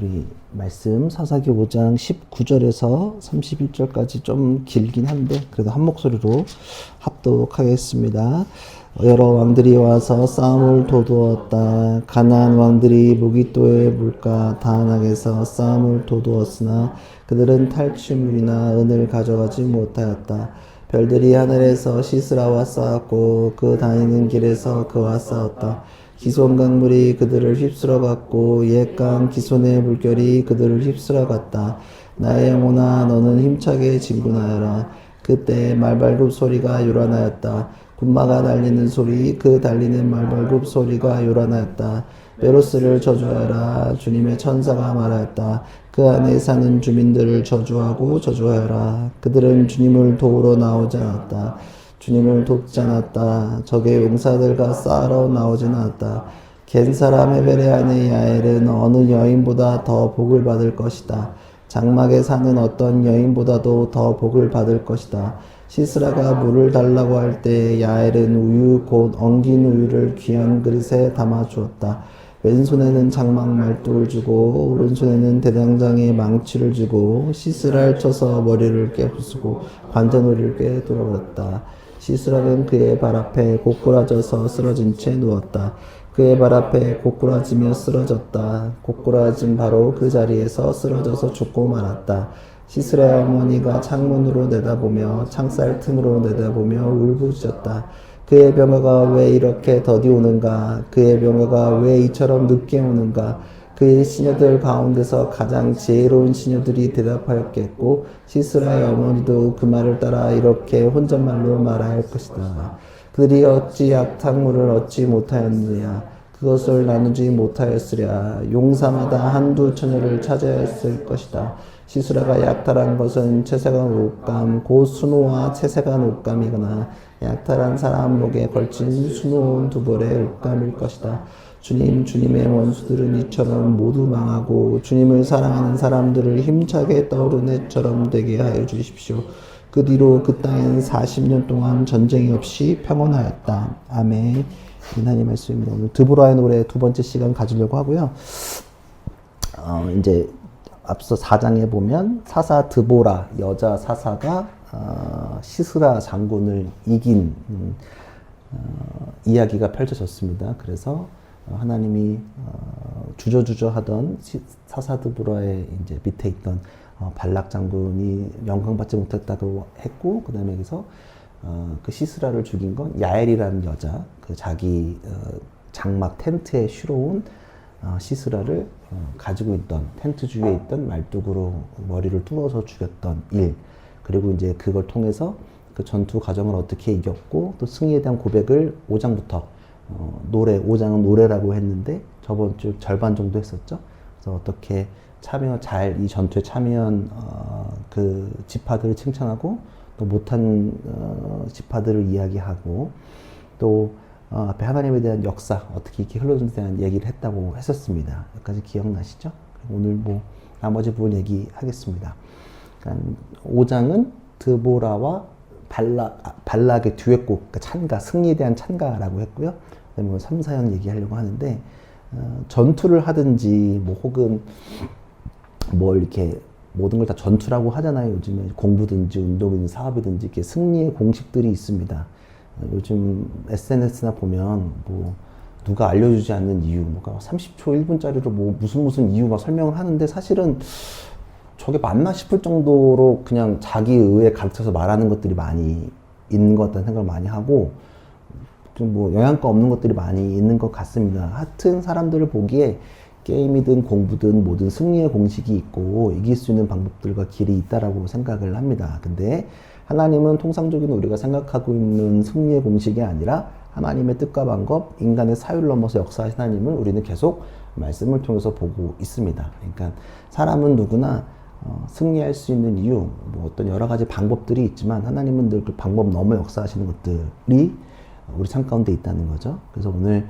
우리 말씀 사사기 5장 19절에서 31절까지 좀 길긴 한데 그래도 한 목소리로 합독하겠습니다. 여러 왕들이 와서 싸움을 도두었다. 가나안 왕들이 무깃도의 물가 다낙에서 싸움을 도두었으나 그들은 탈취물이나 은을 가져가지 못하였다. 별들이 하늘에서 시스라와 싸웠고 그 다니는 길에서 그와 싸웠다. 기손 강물이 그들을 휩쓸어 갔고 옛강 기손의 물결이 그들을 휩쓸어 갔다. 나의 영혼아 너는 힘차게 진군하여라. 그때 말발굽 소리가 요란하였다. 군마가 달리는 소리 그 달리는 말발굽 소리가 요란하였다. 베로스를 저주하여라. 주님의 천사가 말하였다. 그 안에 사는 주민들을 저주하고 저주하여라. 그들은 주님을 도우러 나오지 않았다. 주님을 돕지 않았다. 적의 용사들과 싸우러 나오진 않았다. 겐 사람 헤베레안의 야엘은 어느 여인보다 더 복을 받을 것이다. 장막에 사는 어떤 여인보다도 더 복을 받을 것이다. 시스라가 물을 달라고 할 때 야엘은 우유 곧 엉긴 우유를 귀한 그릇에 담아 주었다. 왼손에는 장막 말뚝을 주고 오른손에는 대장장의 망치를 주고 시스라를 쳐서 머리를 깨부수고 관자놀이를 꿰돌아버렸다. 시스라는 그의 발 앞에 고꾸라져서 쓰러진 채 누웠다. 그의 발 앞에 고꾸라지며 쓰러졌다. 고꾸라진 바로 그 자리에서 쓰러져서 죽고 말았다. 시스라의 어머니가 창문으로 내다보며 창살 틈으로 내다보며 울부짖었다. 그의 병화가 왜 이렇게 더디 오는가? 그의 병화가 왜 이처럼 늦게 오는가? 그의 시녀들 가운데서 가장 지혜로운 시녀들이 대답하였겠고 시스라의 어머니도 그 말을 따라 이렇게 혼잣말로 말할 것이다. 그들이 어찌 약탕물을 얻지 못하였느냐? 그것을 나누지 못하였으랴. 용사마다 한두 처녀를 차지하였을 것이다. 시스라가 약탈한 것은 채색한 옷감 곧 수노와 채색한 옷감이거나 약탈한 사람 목에 걸친 수놓은 두 벌의 옷감일 것이다. 주님의 원수들은 이처럼 모두 망하고 주님을 사랑하는 사람들을 힘차게 떠오르는 해처럼 되게 하여 주십시오. 그 뒤로 그 땅에는 40년 동안 전쟁이 없이 평온하였다. 아멘. 하나님 말씀입니다. 오늘 드보라의 노래 두 번째 시간 가지려고 하고요. 이제 앞서 4장에 보면 사사 드보라 여자 사사가 시스라 장군을 이긴 이야기가 펼쳐졌습니다. 그래서 하나님이 주저주저하던 사사 드보라의 이제 밑에 있던 발락 장군이 영광받지 못했다고 했고, 그 다음에 여기서 그 시스라를 죽인 건 야엘이라는 여자, 그 자기 장막 텐트에 쉬러온 시스라를 가지고 있던 텐트 주위에 있던 말뚝으로 머리를 뚫어서 죽였던 일, 그리고 이제 그걸 통해서 그 전투 과정을 어떻게 이겼고 또 승리에 대한 고백을 5장부터 5장은 노래라고 했는데 저번 주 절반 정도 했었죠. 그래서 어떻게 이 전투에 참여한 그 지파들을 칭찬하고 또 못한 지파들을 이야기하고 또 앞에 하나님에 대한 역사 어떻게 이렇게 흘러준에 대한 얘기를 했다고 했었습니다. 여기까지 기억나시죠? 오늘 뭐 나머지 부분 얘기하겠습니다. 그러니까 5장은 드보라와 발락의 듀엣곡, 그러니까 찬가, 승리에 대한 찬가라고 했고요. 그다음에 3, 4연 얘기하려고 하는데 전투를 하든지 뭐 혹은 뭘 이렇게 모든 걸 다 전투라고 하잖아요. 요즘에 공부든지 운동이든지 사업이든지 이렇게 승리의 공식들이 있습니다. 요즘 SNS나 보면 뭐 누가 알려주지 않는 이유, 뭐가 30초, 1분짜리로 뭐 무슨 이유 막 설명을 하는데 사실은 저게 맞나 싶을 정도로 그냥 자기 의에 가르쳐서 말하는 것들이 많이 있는 것 같다는 생각을 많이 하고 좀 뭐 영양가 없는 것들이 많이 있는 것 같습니다. 하여튼 사람들을 보기에 게임이든 공부든 모든 승리의 공식이 있고 이길 수 있는 방법들과 길이 있다라고 생각을 합니다. 근데 하나님은 통상적인 우리가 생각하고 있는 승리의 공식이 아니라 하나님의 뜻과 방법, 인간의 사유를 넘어서 역사하신 하나님을 우리는 계속 말씀을 통해서 보고 있습니다. 그러니까 사람은 누구나 승리할 수 있는 이유, 뭐 어떤 여러 가지 방법들이 있지만 하나님은 늘 그 방법 넘어 역사하시는 것들이 우리 삶 가운데 있다는 거죠. 그래서 오늘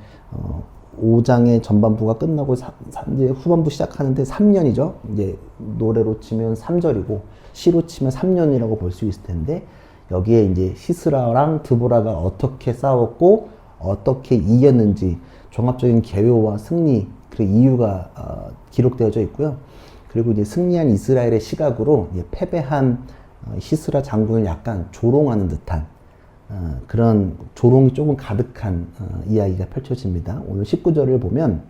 5장의 전반부가 끝나고 이제 후반부 시작하는데 3년이죠. 이제 노래로 치면 3절이고 시로 치면 3년이라고 볼 수 있을 텐데 여기에 이제 시스라랑 드보라가 어떻게 싸웠고 어떻게 이겼는지 종합적인 개요와 승리 그 이유가 기록되어져 있고요. 그리고 이제 승리한 이스라엘의 시각으로 이제 패배한 시스라 장군을 약간 조롱하는 듯한 그런 조롱이 조금 가득한 이야기가 펼쳐집니다. 오늘 19절을 보면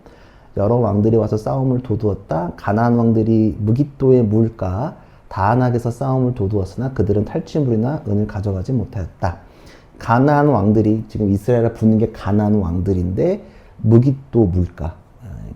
여러 왕들이 와서 싸움을 도두었다. 가나안 왕들이 무깃도의 물가 다안악에서 싸움을 도두었으나 그들은 탈취물이나 은을 가져가지 못하였다. 가나안 왕들이 지금 이스라엘을 붙는 게 가나안 왕들인데 무깃도 물가,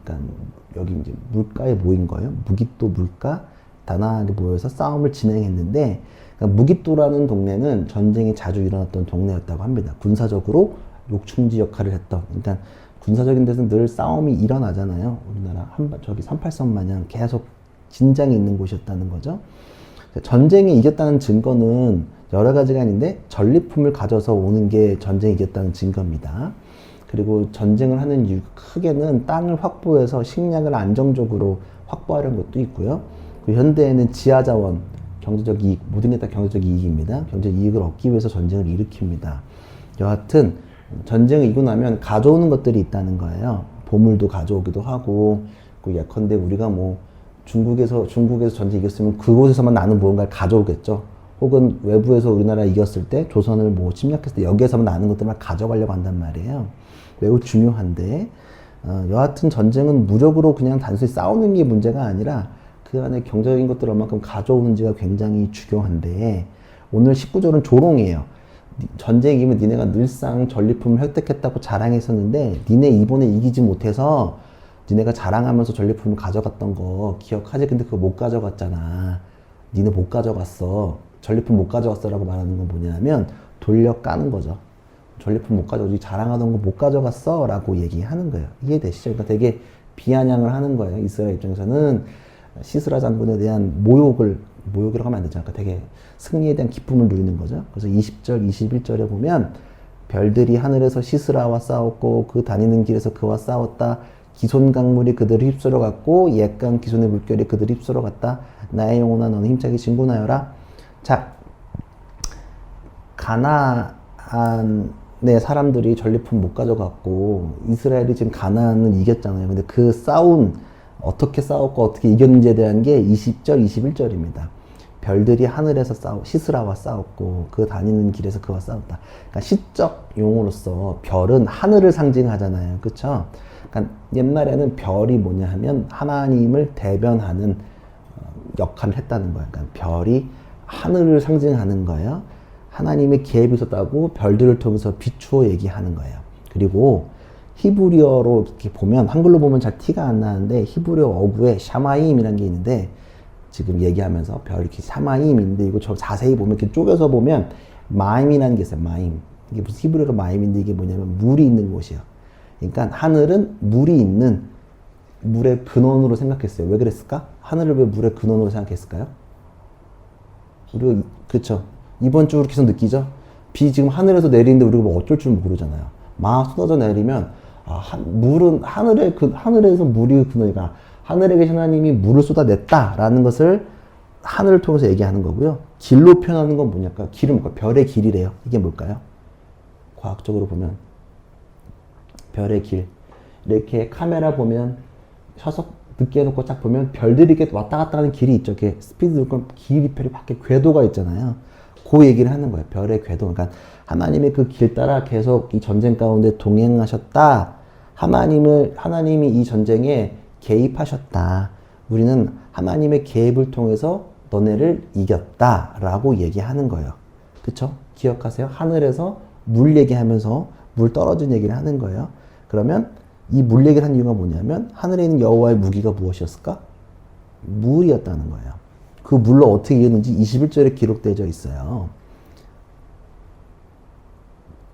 그러니까 여기 이제 물가에 모인 거예요. 무깃도 물가 다안악에 모여서 싸움을 진행했는데 그러니까 무깃도라는 동네는 전쟁이 자주 일어났던 동네였다고 합니다. 군사적으로 욕충지 역할을 했던, 그러니까 군사적인 데서 늘 싸움이 일어나잖아요. 우리나라 저기 38선 마냥 계속 진장이 있는 곳이었다는 거죠. 전쟁에 이겼다는 증거는 여러 가지가 있는데 전리품을 가져서 오는 게 전쟁에 이겼다는 증거입니다. 그리고 전쟁을 하는 이유 크게는 땅을 확보해서 식량을 안정적으로 확보하려는 것도 있고요. 현대에는 지하자원, 경제적 이익, 모든 게 다 경제적 이익입니다. 경제적 이익을 얻기 위해서 전쟁을 일으킵니다. 여하튼 전쟁을 이기고 나면 가져오는 것들이 있다는 거예요. 보물도 가져오기도 하고, 예컨대 우리가 뭐 중국에서 전쟁 이겼으면 그곳에서만 나는 무언가를 가져오겠죠. 혹은 외부에서 우리나라 이겼을 때 조선을 뭐 침략했을 때 여기에서만 나는 것들만 가져가려고 한단 말이에요. 매우 중요한데 여하튼 전쟁은 무력으로 그냥 단순히 싸우는 게 문제가 아니라 그 안에 경제적인 것들을 얼만큼 가져오는지가 굉장히 중요한데 오늘 19절은 조롱이에요. 전쟁 이기면 니네가 늘상 전리품을 획득했다고 자랑했었는데 니네 이번에 이기지 못해서 니네가 자랑하면서 전리품을 가져갔던 거 기억하지? 근데 그거 못 가져갔잖아. 니네 못 가져갔어. 전리품 못 가져갔어 라고 말하는 건 뭐냐면 돌려 까는 거죠. 전리품 못 가져가지 자랑하던 거 못 가져갔어 라고 얘기하는 거예요. 이해되시죠? 그러니까 되게 비아냥을 하는 거예요. 이스라엘 입장에서는 시스라 장군에 대한 모욕이라고 하면 안 되죠. 그러니까 되게 승리에 대한 기쁨을 누리는 거죠. 그래서 20절, 21절에 보면 별들이 하늘에서 시스라와 싸웠고 그 다니는 길에서 그와 싸웠다. 기손 강물이 그들을 휩쓸어 갔고 옛강 기손의 물결이 그들을 휩쓸어 갔다. 나의 영혼아 너는 힘차게 진군하여라. 자, 가나안의 사람들이 전리품 못 가져갔고 이스라엘이 지금 가나안을 이겼잖아요. 근데 그 어떻게 싸웠고 어떻게 이겼는지에 대한 게 20절, 21절입니다. 별들이 하늘에서 시스라와 싸웠고 그 다니는 길에서 그와 싸웠다. 그러니까 시적 용어로서 별은 하늘을 상징하잖아요. 그렇죠? 그러니까 옛날에는 별이 뭐냐 하면 하나님을 대변하는 역할을 했다는 거예요. 그러니까 별이 하늘을 상징하는 거예요. 하나님의 계획이 있었다고 별들을 통해서 비추어 얘기하는 거예요. 그리고 히브리어로 이렇게 보면 한글로 보면 잘 티가 안 나는데 히브리어 어구에 샤마임이라는 게 있는데 지금 얘기하면서 별 이렇게 샤마임인데 이거 저 자세히 보면 이렇게 쪼개서 보면 마임이라는 게 있어요. 마임. 이게 무슨 히브리어로 마임인데 이게 뭐냐면 물이 있는 곳이에요. 그러니까 하늘은 물이 있는 물의 근원으로 생각했어요. 왜 그랬을까? 하늘을 왜 물의 근원으로 생각했을까요? 우리가 그렇죠. 이번 주 계속 느끼죠. 비 지금 하늘에서 내리는데 우리가 뭐 어쩔 줄 모르잖아요. 막 쏟아져 내리면 물은 하늘에서 물이 근원이니까 하늘에 계신 하나님이 물을 쏟아냈다라는 것을 하늘을 통해서 얘기하는 거고요. 길로 표현하는 건 뭐냐까? 길은 뭘까? 별의 길이래요. 이게 뭘까요? 과학적으로 보면 별의 길. 이렇게 카메라 보면 셔서 늦게 해놓고 딱 보면 별들이 이렇게 왔다 갔다 하는 길이 있죠. 이렇게 스피드 들고 길이별이 밖에 궤도가 있잖아요. 그 얘기를 하는 거예요. 별의 궤도. 그러니까 하나님의 그 길 따라 계속 이 전쟁 가운데 동행하셨다. 하나님이 이 전쟁에 개입하셨다. 우리는 하나님의 개입을 통해서 너네를 이겼다. 라고 얘기하는 거예요. 그쵸? 기억하세요? 하늘에서 물 얘기하면서 물 떨어진 얘기를 하는 거예요. 그러면 이 물 얘기를 한 이유가 뭐냐면 하늘에 있는 여호와의 무기가 무엇이었을까? 물이었다는 거예요. 그 물로 어떻게 이겼는지 21절에 기록되어 있어요.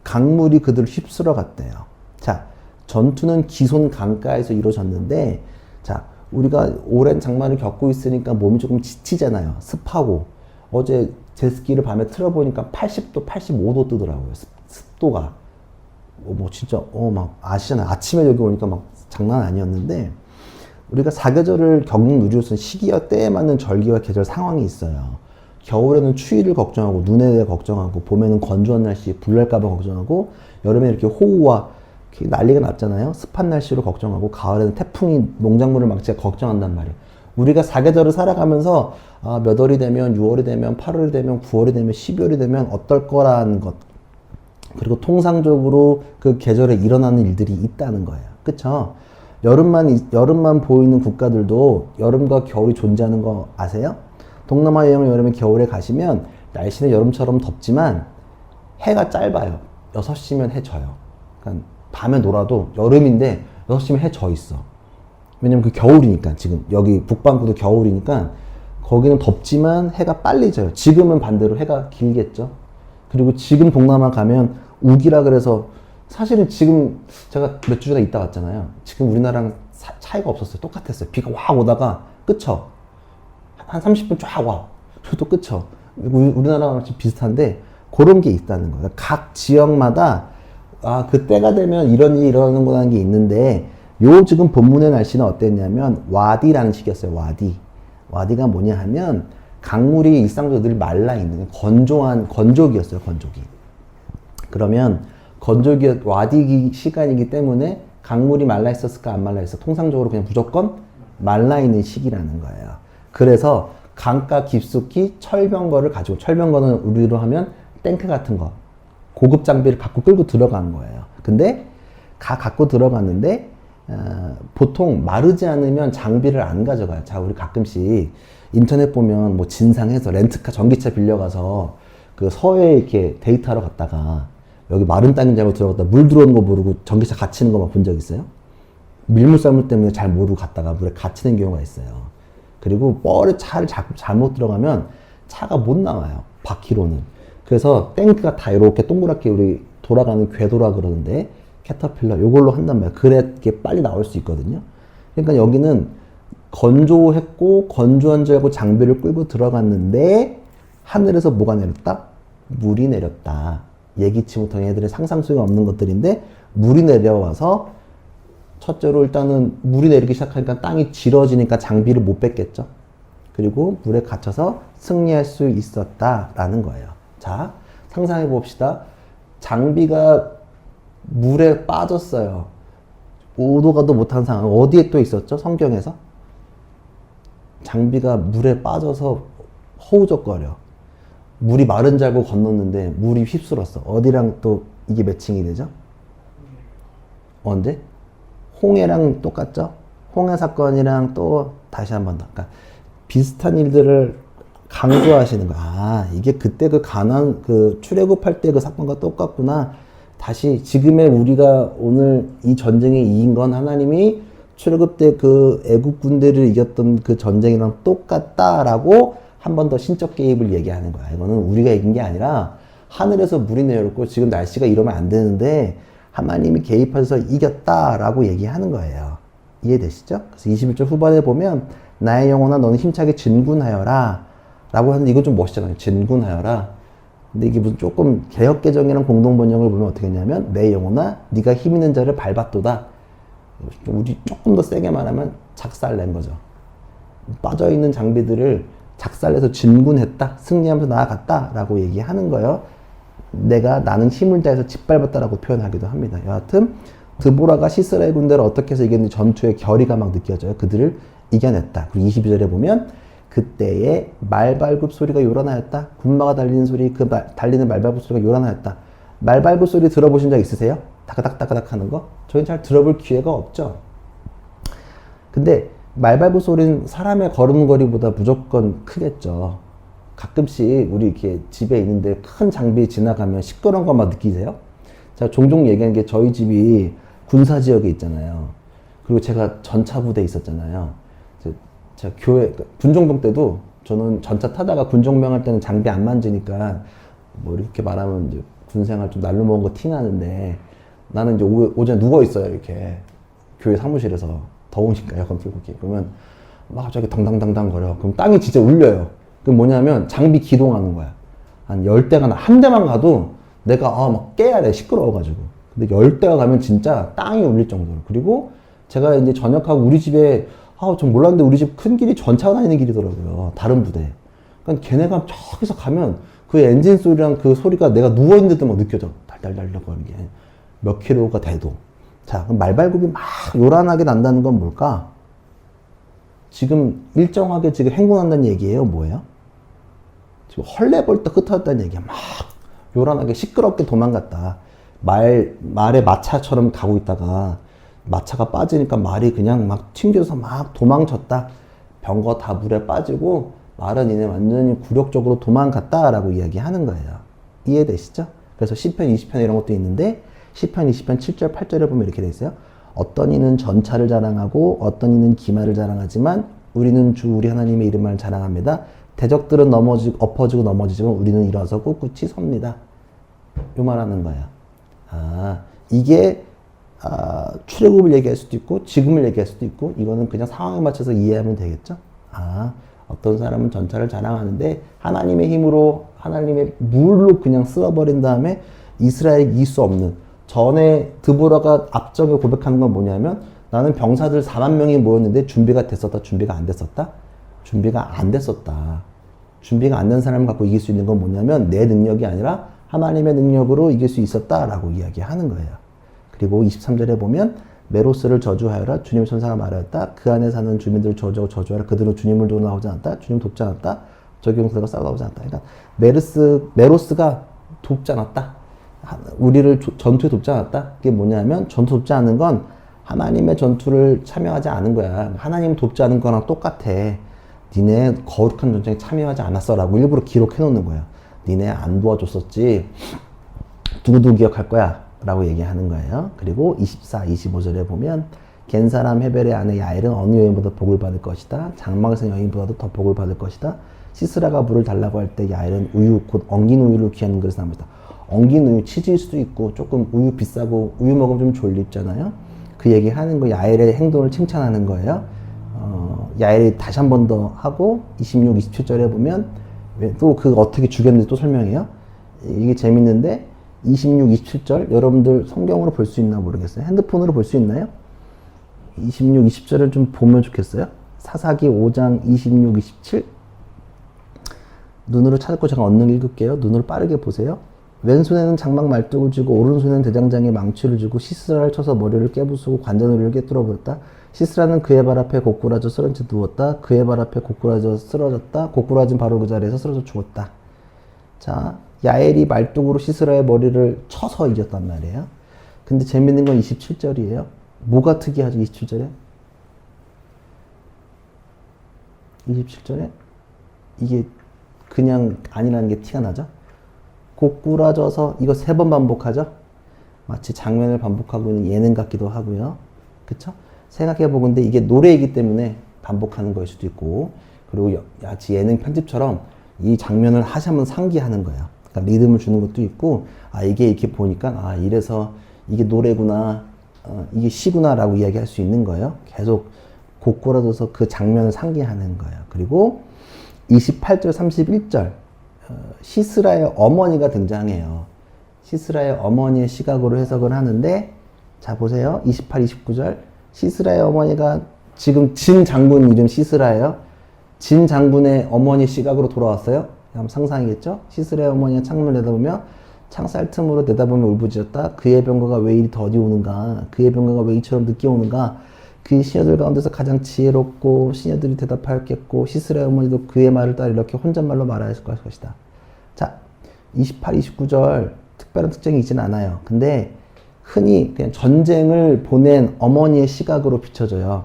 강물이 그들을 휩쓸어 갔대요. 자, 전투는 기손 강가에서 이루어졌는데 자, 우리가 오랜 장마를 겪고 있으니까 몸이 조금 지치잖아요. 습하고. 어제 제스키를 밤에 틀어보니까 80도, 85도 뜨더라고요. 습도가. 뭐 진짜 막 아시잖아요. 아침에 여기 오니까 막 장난 아니었는데 우리가 사계절을 겪는 누리로서는 시기와 때에 맞는 절기와 계절 상황이 있어요. 겨울에는 추위를 걱정하고 눈에 대해 걱정하고 봄에는 건조한 날씨 불날까봐 걱정하고 여름에 이렇게 호우와 난리가 났잖아요. 습한 날씨로 걱정하고 가을에는 태풍이 농작물을 망칠까 걱정한단 말이에요. 우리가 사계절을 살아가면서 몇 월이 되면 6월이 되면 8월이 되면 9월이 되면 12월이 되면 어떨 거라는 것, 그리고 통상적으로 그 계절에 일어나는 일들이 있다는 거예요. 그쵸? 여름만 보이는 국가들도 여름과 겨울이 존재하는 거 아세요? 동남아 여행을 여름에 겨울에 가시면 날씨는 여름처럼 덥지만 해가 짧아요. 6시면 해 져요. 그러니까 밤에 놀아도 여름인데 6시면 해 져 있어. 왜냐면 그 겨울이니까. 지금 여기 북반구도 겨울이니까 거기는 덥지만 해가 빨리 져요. 지금은 반대로 해가 길겠죠. 그리고 지금 동남아 가면 우기라 그래서 사실은 지금 제가 몇 주 전에 있다 왔잖아요. 지금 우리나라랑 차이가 없었어요. 똑같았어요. 비가 확 오다가 그쳐. 한 30분 쫙 와. 또 그쳐. 우리나라랑 비슷한데 그런 게 있다는 거예요. 각 지역마다 그 때가 되면 이런 일이 일어나는구나 하는 게 있는데 요 지금 본문의 날씨는 어땠냐면 와디라는 식이었어요. 와디가 뭐냐 하면 강물이 일상적으로 늘 말라 있는 건조기였어요. 건조기. 그러면 와디 시간이기 때문에 강물이 말라 있었을까 안 말라 있어? 통상적으로 그냥 무조건 말라 있는 시기라는 거예요. 그래서 강가 깊숙이 철병거를 가지고, 철병거는 우리로 하면 탱크 같은 거, 고급 장비를 갖고 끌고 들어간 거예요. 근데 갖고 들어갔는데 보통 마르지 않으면 장비를 안 가져가요. 자, 우리 가끔씩 인터넷 보면 뭐 진상해서 렌트카 전기차 빌려가서 그 서해에 이렇게 데이트하러 갔다가 여기 마른 땅인 줄 알고 들어갔다 물 들어오는 거 모르고 전기차 갇히는 거 막 본 적 있어요? 밀물썰물 때문에 잘 모르고 갔다가 물에 갇히는 경우가 있어요. 그리고 뻘에 차를 잘못 들어가면 차가 못 나와요. 바퀴로는. 그래서 탱크가 다 이렇게 동그랗게 우리 돌아가는 궤도라 그러는데 캐터필러 요걸로 한단 말이에요. 그래 이게 빨리 나올 수 있거든요. 그러니까 여기는 건조했고 건조한 줄 알고 장비를 끌고 들어갔는데 하늘에서 뭐가 내렸다? 물이 내렸다. 예기치 못한 얘들의 상상 속에 없는 것들인데 물이 내려와서 첫째로 일단은 물이 내리기 시작하니까 땅이 질어지니까 장비를 못 뺐겠죠. 그리고 물에 갇혀서 승리할 수 있었다라는 거예요. 자, 상상해 봅시다. 장비가 물에 빠졌어요. 오도 가도 못한 상황. 어디에 또 있었죠? 성경에서? 장비가 물에 빠져서 허우적거려. 물이 마른 줄 알고 건넜는데 물이 휩쓸었어. 어디랑 또 이게 매칭이 되죠? 언제? 홍해랑 똑같죠? 홍해 사건이랑 또 다시 한 번 더. 그러니까 비슷한 일들을 강조하시는 거야. 이게 그때 출애굽할 때 그 사건과 똑같구나. 다시 지금의 우리가 오늘 이 전쟁에 이긴 건 하나님이 출애굽 때 그 애국 군대를 이겼던 그 전쟁이랑 똑같다라고 한 번 더 신적 개입을 얘기하는 거야. 이거는 우리가 이긴 게 아니라 하늘에서 물이 내렸고 지금 날씨가 이러면 안 되는데 하나님이 개입해서 이겼다라고 얘기하는 거예요. 이해되시죠? 그래서 21절 후반에 보면 나의 영혼아 너는 힘차게 진군하여라 라고 하는데 이거 좀 멋있잖아요. 진군하여라. 근데 이게 무슨 조금 개역개정이랑 공동번역을 보면 어떻게 했냐면 내 영혼아 네가 힘 있는 자를 밟았도다. 우리 조금 더 세게 말하면 작살낸 거죠. 빠져있는 장비들을 작살내서 진군했다. 승리하면서 나아갔다 라고 얘기하는 거예요. 나는 힘을 다해서 짓밟았다라고 표현하기도 합니다. 여하튼 드보라가 시스라의 군대를 어떻게 해서 이겼는지 전투의 결의가 막 느껴져요. 그들을 이겨냈다. 그리고 22절에 보면 그때의 말발굽 소리가 요란하였다. 군마가 달리는 소리, 달리는 말발굽 소리가 요란하였다. 말발굽 소리 들어보신 적 있으세요? 다그닥다그닥 하는 거? 저희는 잘 들어볼 기회가 없죠. 근데 말발굽 소리는 사람의 걸음걸이보다 무조건 크겠죠. 가끔씩 우리 이렇게 집에 있는데 큰 장비 지나가면 시끄러운 거 막 느끼세요? 제가 종종 얘기하는 게 저희 집이 군사 지역에 있잖아요. 그리고 제가 전차 부대에 있었잖아요. 제가 군종병 때도 저는 전차 타다가 군종병 할 때는 장비 안 만지니까 뭐 이렇게 말하면 이제 군생활 좀 날로 먹은 거 티 나는데 나는 이제 오전에 누워 있어요. 이렇게 교회 사무실에서 더우니까 에어컨 틀고 이렇게. 그러면 막 갑자기 당당당당 거려. 그럼 땅이 진짜 울려요. 그 뭐냐면 장비 기동하는 거야. 한 10대가 한 대만 가도 내가 막 깨야 돼. 시끄러워가지고. 근데 10대가 가면 진짜 땅이 울릴 정도로. 그리고 제가 이제 전역하고 우리 집에 전 몰랐는데 우리 집 큰 길이 전차가 다니는 길이더라고요. 다른 부대. 그러니까 걔네가 저기서 가면 그 엔진 소리랑 그 소리가 내가 누워있는데도 막 느껴져. 달달달달 거리는 게. 몇 킬로가 돼도. 자, 그럼 말발굽이 막 요란하게 난다는 건 뭘까? 지금 일정하게 지금 행군한다는 얘기예요? 뭐예요? 지금 헐레벌떡 흩어졌다는 얘기야. 막 요란하게 시끄럽게 도망갔다. 말의 마차처럼 가고 있다가 마차가 빠지니까 말이 그냥 막 튕겨서 막 도망쳤다. 병거 다 물에 빠지고 말은 이제 완전히 굴욕적으로 도망갔다라고 이야기하는 거예요. 이해되시죠? 그래서 시편 20편 이런 것도 있는데 시편 20편 7절 8절에 보면 이렇게 돼 있어요. 어떤 이는 전차를 자랑하고 어떤 이는 기마를 자랑하지만 우리는 주 우리 하나님의 이름을 자랑합니다. 대적들은 엎어지고 넘어지지만 우리는 일어서 꿋꿋이 섭니다. 요 말하는 거예요. 이게 출애굽을 얘기할 수도 있고 지금을 얘기할 수도 있고 이거는 그냥 상황에 맞춰서 이해하면 되겠죠. 어떤 사람은 전차를 자랑하는데 하나님의 힘으로 하나님의 물로 그냥 쓸어버린 다음에 이스라엘이 이길 수 없는 전에 드보라가 앞쪽에 고백하는 건 뭐냐면 나는 병사들 4만 명이 모였는데 준비가 됐었다 준비가 안 됐었다 준비가 안 됐었다 준비가 안 된 사람을 갖고 이길 수 있는 건 뭐냐면 내 능력이 아니라 하나님의 능력으로 이길 수 있었다라고 이야기하는 거예요. 그리고 23절에 보면 메로스를 저주하여라 주님의 천사가 말하였다 그 안에 사는 주민들을 저주하라 그들은 주님을 도우 나오지 않았다 주님 돕지 않았다 적용사가 싸우지 않았다. 그러니까 메로스가 돕지 않았다 우리를 전투에 돕지 않았다. 그게 뭐냐면 전투 돕지 않는 건 하나님의 전투를 참여하지 않은 거야. 하나님 돕지 않은 거랑 똑같아. 니네 거룩한 전쟁에 참여하지 않았어 라고 일부러 기록해 놓는 거예요. 니네 안 도와줬었지 누구도 기억할 거야 라고 얘기하는 거예요. 그리고 24, 25절에 보면 겐사람 헤벨의 아내 야엘은 어느 여인보다 복을 받을 것이다. 장막에서 여인보다도 더 복을 받을 것이다. 시스라가 물을 달라고 할 때 야엘은 우유 곧 엉긴 우유를 귀한 그릇에 남겼다. 엉긴 우유 치즈일 수도 있고 조금 우유 비싸고 우유 먹으면 좀 졸립잖아요. 그 얘기 하는 거 야엘의 행동을 칭찬하는 거예요. 야엘이 다시 한 번 더 하고 26, 27절에 보면 또 그 어떻게 죽였는지 또 설명해요. 이게 재밌는데 26, 27절 여러분들 성경으로 볼 수 있나 모르겠어요. 핸드폰으로 볼 수 있나요? 26, 20절을 좀 보면 좋겠어요. 사사기 5장 26, 27 눈으로 찾고 제가 언능 읽을게요. 눈으로 빠르게 보세요. 왼손에는 장막 말뚝을 쥐고 오른손에는 대장장에 망치를 쥐고 시스라를 쳐서 머리를 깨부수고 관자놀이를 꿰뚫어 버렸다. 시스라는 그의 발 앞에 고꾸라져 쓰러진 채 누웠다. 그의 발 앞에 고꾸라져 쓰러졌다. 고꾸라진 바로 그 자리에서 쓰러져 죽었다. 자, 야엘이 말뚝으로 시스라의 머리를 쳐서 이겼단 말이에요. 근데 재밌는 건 27절이에요. 뭐가 특이하죠? 27절에? 27절에? 이게 그냥 아니라는 게 티가 나죠? 고꾸라져서 이거 3번 반복하죠? 마치 장면을 반복하고 있는 예능 같기도 하고요. 그쵸? 생각해보고 근데 이게 노래이기 때문에 반복하는 거일 수도 있고 그리고 마치 예능 편집처럼 이 장면을 다시 한번 상기하는 거예요. 그러니까 리듬을 주는 것도 있고 이게 이렇게 보니까 이래서 이게 노래구나 이게 시구나 라고 이야기할 수 있는 거예요. 계속 고꾸라져서 그 장면을 상기하는 거예요. 그리고 28절 31절 시스라의 어머니가 등장해요. 시스라의 어머니의 시각으로 해석을 하는데 자 보세요. 28, 29절 시스라의 어머니가 지금 진 장군 이름 시스라예요. 진 장군의 어머니 시각으로 돌아왔어요. 한번 상상이겠죠? 시스라의 어머니가 창문을 내다보며 창살 틈으로 내다보며 울부짖었다. 그의 병거가 왜 이리 더디 오는가? 그의 병거가 왜 이처럼 늦게 오는가? 그 시녀들 가운데서 가장 지혜롭고 시녀들이 대답하였겠고 시스라의 어머니도 그의 말을 따라 이렇게 혼잣말로 말하였을 것이다. 자, 28, 29절 특별한 특징이 있지는 않아요. 근데 흔히 그냥 전쟁을 보낸 어머니의 시각으로 비춰져요.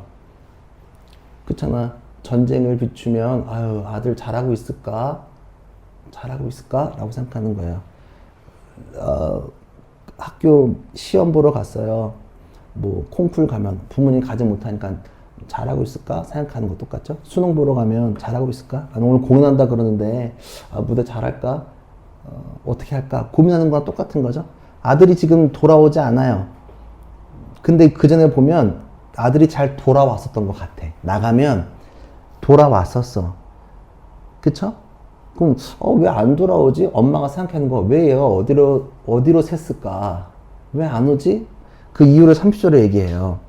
그렇잖아. 전쟁을 비추면 아들 잘하고 있을까? 잘하고 있을까? 라고 생각하는 거예요. 학교 시험 보러 갔어요. 뭐 콩쿨 가면 부모님 가지 못하니까 잘하고 있을까 생각하는 거 똑같죠. 수능 보러 가면 잘하고 있을까? 오늘 공연한다 그러는데 무대 잘할까? 어떻게 할까? 고민하는 거랑 똑같은 거죠. 아들이 지금 돌아오지 않아요. 근데 그 전에 보면 아들이 잘 돌아왔었던 것 같아. 나가면 돌아왔었어. 그쵸? 그럼 왜 안 돌아오지? 엄마가 생각하는 거 왜요? 어디로 샜을까? 왜 안 오지? 그 이유를 30절에 얘기해요.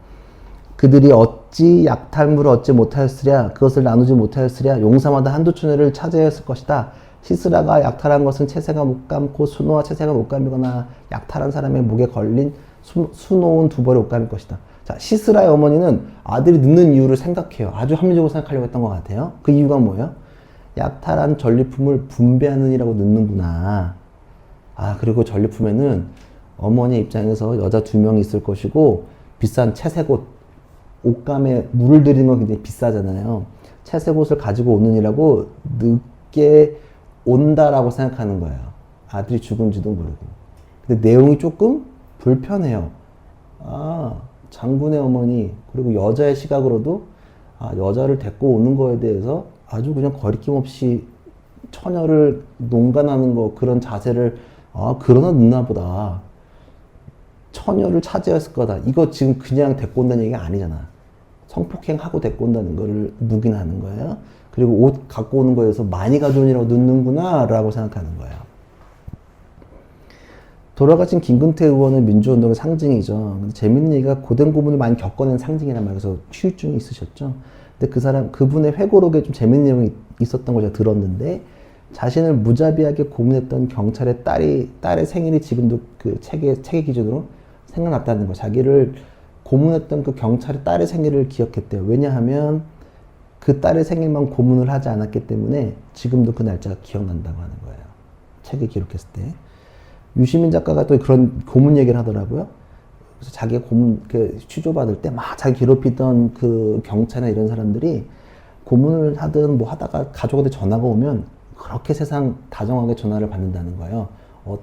그들이 어찌 약탈물을 얻지 못하였으랴 그것을 나누지 못하였으랴 용사마다 한두 춘회를 차지하였을 것이다. 시스라가 약탈한 것은 채새가 못 감고 수노와 채새가 못 감이거나 약탈한 사람의 목에 걸린 수놓은 두 벌의 옷감일 것이다. 자, 시스라의 어머니는 아들이 늦는 이유를 생각해요. 아주 합리적으로 생각하려고 했던 것 같아요. 그 이유가 뭐예요? 약탈한 전리품을 분배하느니라고 늦는구나. 아, 그리고 전리품에는 어머니 입장에서 여자 2명이 있을 것이고 비싼 채색 옷, 옷감에 물을 들이는 건 굉장히 비싸잖아요. 채색 옷을 가지고 오느니라고 늦게 온다라고 생각하는 거예요. 아들이 죽은지도 모르고. 근데 내용이 조금 불편해요. 아, 장군의 어머니, 그리고 여자의 시각으로도 여자를 데리고 오는 거에 대해서 아주 그냥 거리낌 없이 처녀를 농간하는 거, 그런 자세를, 그러나 늦나 보다. 처녀를 차지했을 거다. 이거 지금 그냥 데리고 온다는 얘기가 아니잖아. 성폭행하고 데리고 온다는 거를 묵인하는 거예요. 그리고 옷 갖고 오는 거에서 많이 가져오느라고 늦는구나 라고 생각하는 거예요. 돌아가신 김근태 의원은 민주운동의 상징이죠. 근데 재밌는 얘기가 고된 고문을 많이 겪어낸 상징이란 말이에요. 그래서 후유증이 있으셨죠. 근데 그분의 회고록에 좀 재밌는 내용이 있었던 걸 제가 들었는데, 자신을 무자비하게 고문했던 경찰의 딸의 생일이 지금도 그 책의 기준으로 생각났다는 거. 자기를 고문했던 그 경찰의 딸의 생일을 기억했대요. 왜냐하면 그 딸의 생일만 고문을 하지 않았기 때문에 지금도 그 날짜가 기억난다고 하는 거예요. 책에 기록했을 때. 유시민 작가가 또 그런 고문 얘기를 하더라고요. 그래서 자기가 고문, 취조받을 때 막 자기 괴롭히던 그 경찰이나 이런 사람들이 고문을 하든 뭐 하다가 가족한테 전화가 오면 그렇게 세상 다정하게 전화를 받는다는 거예요.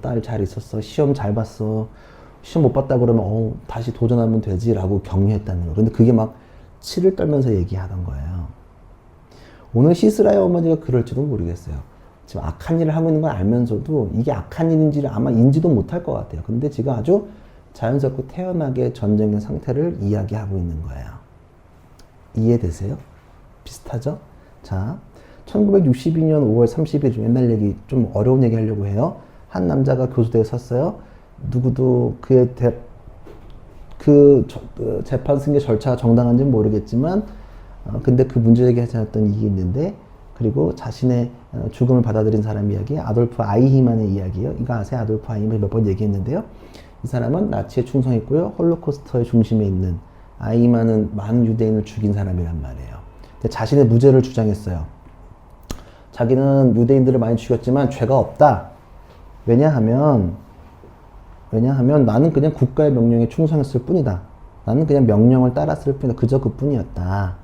딸 잘 있었어. 시험 잘 봤어. 시험 못 봤다 그러면 다시 도전하면 되지라고 격려했다는 거. 근데 그게 막 치를 떨면서 얘기하던 거예요. 오늘 시스라의 어머니가 그럴지도 모르겠어요. 지금 악한 일을 하고 있는 걸 알면서도 이게 악한 일인지를 아마 인지도 못할 것 같아요. 근데 지금 아주 자연스럽고 태연하게 전쟁의 상태를 이야기하고 있는 거예요. 이해되세요? 비슷하죠? 자, 1962년 5월 30일 좀 옛날 얘기, 좀 어려운 얘기 하려고 해요. 한 남자가 교수대에 섰어요. 누구도 그 재판 승계 절차가 정당한지는 모르겠지만, 근데 그 문제 제기하지 않았던 이익이 있는데, 그리고 자신의 죽음을 받아들인 사람 이야기, 아돌프 아이히만의 이야기예요. 이거 아세요? 아돌프 아이히만 몇 번 얘기했는데요. 이 사람은 나치에 충성했고요. 홀로코스터의 중심에 있는, 아이히만은 많은 유대인을 죽인 사람이란 말이에요. 근데 자신의 무죄를 주장했어요. 자기는 유대인들을 많이 죽였지만 죄가 없다. 왜냐하면 나는 그냥 국가의 명령에 충성했을 뿐이다. 나는 그냥 명령을 따랐을 뿐이다. 그저 그뿐이었다.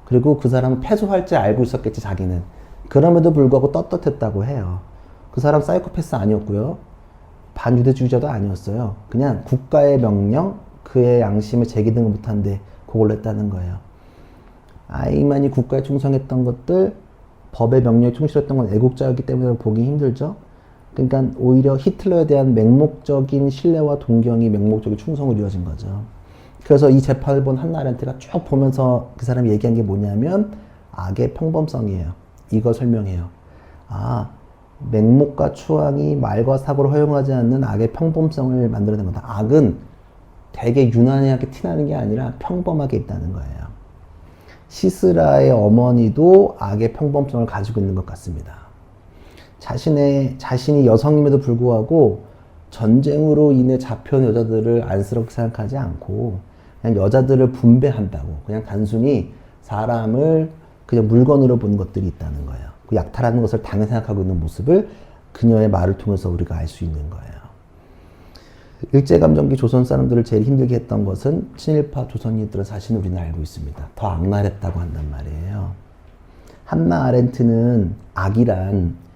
그리고 그 사람은 패소할 줄 알고 있었겠지, 자기는. 그럼에도 불구하고 떳떳했다고 해요. 그 사람 사이코패스 아니었고요. 반유대주의자도 아니었어요. 그냥 국가의 명령, 그의 양심에 제기등을 못한데 그걸로 했다는 거예요. 아이만이 국가에 충성했던 것들, 법의 명령에 충실했던 건 애국자였기 때문에 보기 힘들죠. 그러니까 오히려 히틀러에 대한 맹목적인 신뢰와 동경이 맹목적인 충성으로 이루어진 거죠. 그래서 이 재판을 본 한나 아렌트가 쭉 보면서 그 사람이 얘기한 게 뭐냐면 악의 평범성이에요. 이거 설명해요. 맹목과 추앙이 말과 사고를 허용하지 않는 악의 평범성을 만들어낸 거다. 악은 되게 유난하게 티나는 게 아니라 평범하게 있다는 거예요. 시스라의 어머니도 악의 평범성을 가지고 있는 것 같습니다. 자신이 여성임에도 불구하고 전쟁으로 인해 잡혀온 여자들을 안쓰럽게 생각하지 않고 그냥 여자들을 분배한다고, 그냥 단순히 사람을 그냥 물건으로 보는 것들이 있다는 거예요. 그 약탈하는 것을 당연히 생각하고 있는 모습을 그녀의 말을 통해서 우리가 알 수 있는 거예요. 일제감정기 조선 사람들을 제일 힘들게 했던 것은 친일파 조선인들은 사실은 우리는 알고 있습니다. 더 악랄했다고 한단 말이에요. 한나 아렌트는 악이란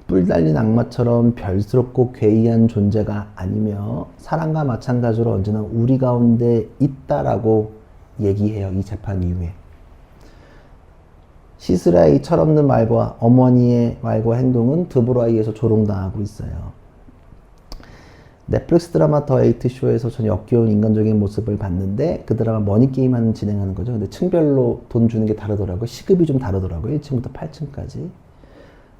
뿔 달린 악마처럼 별스럽고 괴이한 존재가 아니며 사람과 마찬가지로 언제나 우리 가운데 있다라고 얘기해요. 이 재판 이후에. 시스라의 철없는 말과 어머니의 말과 행동은 드보라에 의해서 조롱당하고 있어요. 넷플릭스 드라마 더 에이트 쇼에서 전 역겨운 인간적인 모습을 봤는데, 그 드라마 머니게임만 진행하는 거죠. 근데 층별로 돈 주는 게 다르더라고요. 시급이 좀 다르더라고요. 1층부터 8층까지.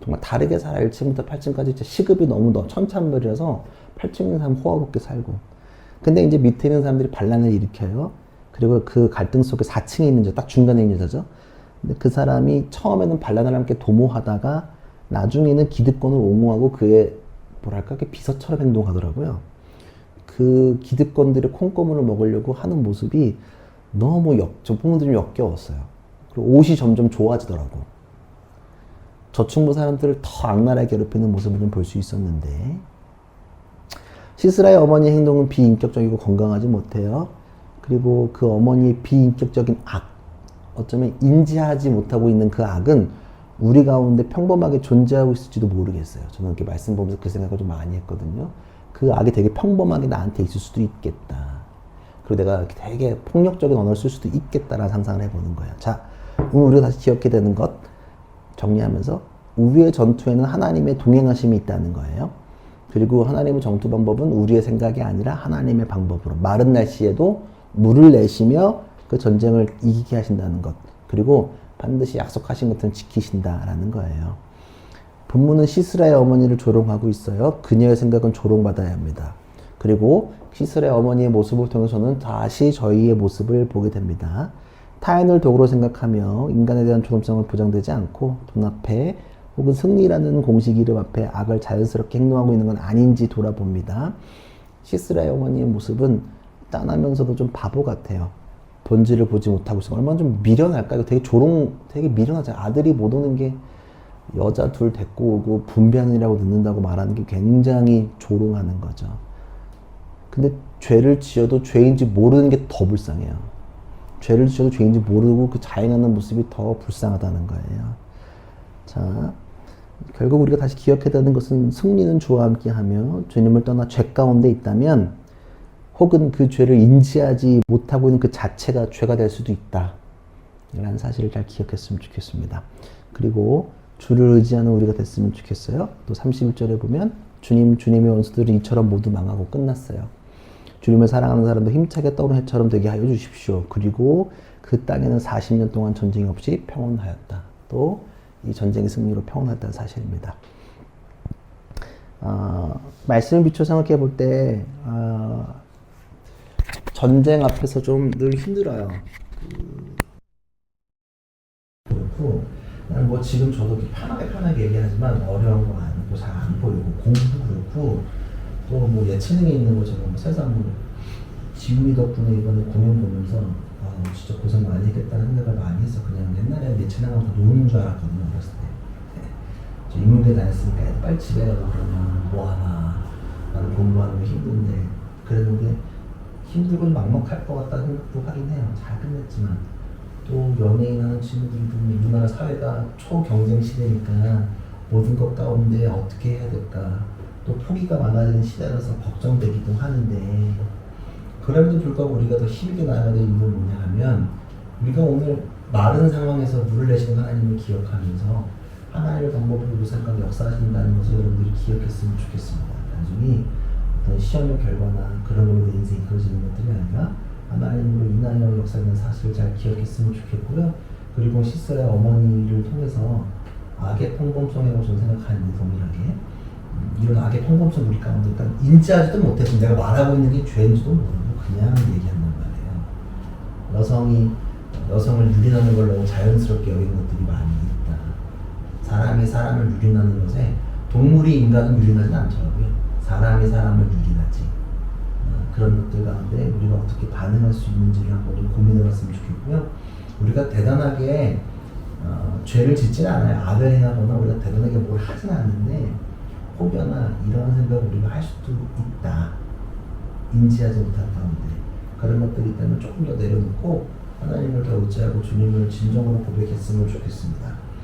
정말 다르게 살아. 1층부터 8층까지 시급이 너무 천차만별이라서 8층 있는 사람 호화롭게 살고. 근데 이제 밑에 있는 사람들이 반란을 일으켜요. 그리고 그 갈등 속에 4층에 있는 여자, 딱 중간에 있는 여자죠. 근데 그 사람이 처음에는 반란을 함께 도모하다가 나중에는 기득권을 옹호하고 그의 뭐랄까, 비서처럼 행동하더라고요. 그 기득권들의 콩고물을 먹으려고 하는 모습이 너무 저 부모들이 역겨웠어요. 그리고 옷이 점점 좋아지더라고. 저충부 사람들을 더 악랄하게 괴롭히는 모습을 좀 볼 수 있었는데, 시스라의 어머니의 행동은 비인격적이고 건강하지 못해요. 그리고 그 어머니의 비인격적인 악, 어쩌면 인지하지 못하고 있는 그 악은 우리 가운데 평범하게 존재하고 있을지도 모르겠어요. 저는 이렇게 말씀 보면서 그 생각을 좀 많이 했거든요. 그 악이 되게 평범하게 나한테 있을 수도 있겠다. 그리고 내가 되게 폭력적인 언어를 쓸 수도 있겠다라는 상상을 해보는 거예요. 자, 오늘 우리가 다시 기억해야 되는 것 정리하면서, 우리의 전투에는 하나님의 동행하심이 있다는 거예요. 그리고 하나님의 전투 방법은 우리의 생각이 아니라 하나님의 방법으로 마른 날씨에도 물을 내시며 그 전쟁을 이기게 하신다는 것, 그리고 반드시 약속하신 것들은 지키신다라는 거예요. 본문은 시스라의 어머니를 조롱하고 있어요. 그녀의 생각은 조롱받아야 합니다. 그리고 시스라의 어머니의 모습을 통해서는 다시 저희의 모습을 보게 됩니다. 타인을 도구로 생각하며 인간에 대한 존엄성을 보장되지 않고 돈 앞에 혹은 승리라는 공식 이름 앞에 악을 자연스럽게 행동하고 있는 건 아닌지 돌아봅니다. 시스라의 어머니의 모습은 짠하면서도 좀 바보 같아요. 본질을 보지 못하고 있어요. 얼마나 좀 미련할까요? 되게 미련하죠. 아들이 못 오는 게 여자 둘 데리고 오고 분배하느라고 늦는다고 말하는 게 굉장히 조롱하는 거죠. 근데 죄를 지어도 죄인지 모르는 게 더 불쌍해요. 죄를 지어도 죄인지 모르고 그 자행하는 모습이 더 불쌍하다는 거예요. 자, 결국 우리가 다시 기억해야 되는 것은 승리는 주와 함께하며 주님을 떠나 죄 가운데 있다면, 혹은 그 죄를 인지하지 못하고 있는 그 자체가 죄가 될 수도 있다 라는 사실을 잘 기억했으면 좋겠습니다. 그리고 주를 의지하는 우리가 됐으면 좋겠어요. 또 31절에 보면 주님의 원수들은 이처럼 모두 망하고 끝났어요. 주님을 사랑하는 사람도 힘차게 떠오르는 해처럼 되게 하여 주십시오. 그리고 그 땅에는 40년 동안 전쟁이 없이 평온하였다. 또 이 전쟁의 승리로 평온하였다는 사실입니다. 말씀을 비춰 생각해 볼 때 전쟁 앞에서 좀 늘 힘들어요. 그렇고, 나는 뭐 지금 저도 편하게 얘기하지만 어려운 거 아니고 잘 안 보이고, 공부도 그렇고, 또 뭐 예체능에 있는 것처럼 세상 지우이 덕분에 이번에 공연 보면서 진짜 고생 많이 했겠다는 생각을 많이 해서 그냥 옛날에 예체능하고 노는 줄 알았거든요. 어렸을 때. 저 인문대 다녔으니까 빨리 집에 가고 그러면 뭐하나, 나는 공부하는 게 힘든데, 그랬는데 힘들고 막막할 것 같다는 생각도 하긴 해요. 잘 끝냈지만. 또 연예인하는 친구들도 우리나라 사회가 초경쟁 시대니까 모든 것 가운데 어떻게 해야 될까, 또 포기가 많아지는 시대라서 걱정되기도 하는데, 그럼에도 불구하고 우리가 더 힘있게 나아가야 될 이유는 뭐냐 하면, 우리가 오늘 마른 상황에서 물을 내시는 하나님을 기억하면서 하나님의 방법으로 그 생각 역사하신다는 것을 여러분들이 기억했으면 좋겠습니다. 단순히 어떤 시험의 결과나 그런 걸로 내 인생이 그어지는 것들이 아니라 하나님으로 인하여 역사하는 사실을 잘 기억했으면 좋겠고요. 그리고 시스라의 어머니를 통해서 악의 평범성이라고 저는 생각하는데, 동일하게 이런 악의 평범성 우리 가운데 일단 인지하지도 못했으면 내가 말하고 있는 게 죄인지도 모르고 그냥 얘기한단 말이에요. 여성을 유린하는 걸 너무 자연스럽게 여기는 것들이 많이 있다. 사람이 사람을 유린하는 것에 동물이 인간은 유린하지 않더라고요. 사람이 사람을 유린하지. 그런 것들 가운데 우리가 어떻게 반응할 수 있는지를 한번 좀 고민해 봤으면 좋겠고요. 우리가 대단하게 죄를 짓지는 않아요. 악을 행하거나 우리가 대단하게 뭘 하진 않는데, 혹여나 이런 생각을 우리가 할 수도 있다. 인지하지 못한 가운데 그런 것들이 있다면 조금 더 내려놓고 하나님을 더 의지하고 주님을 진정으로 고백했으면 좋겠습니다.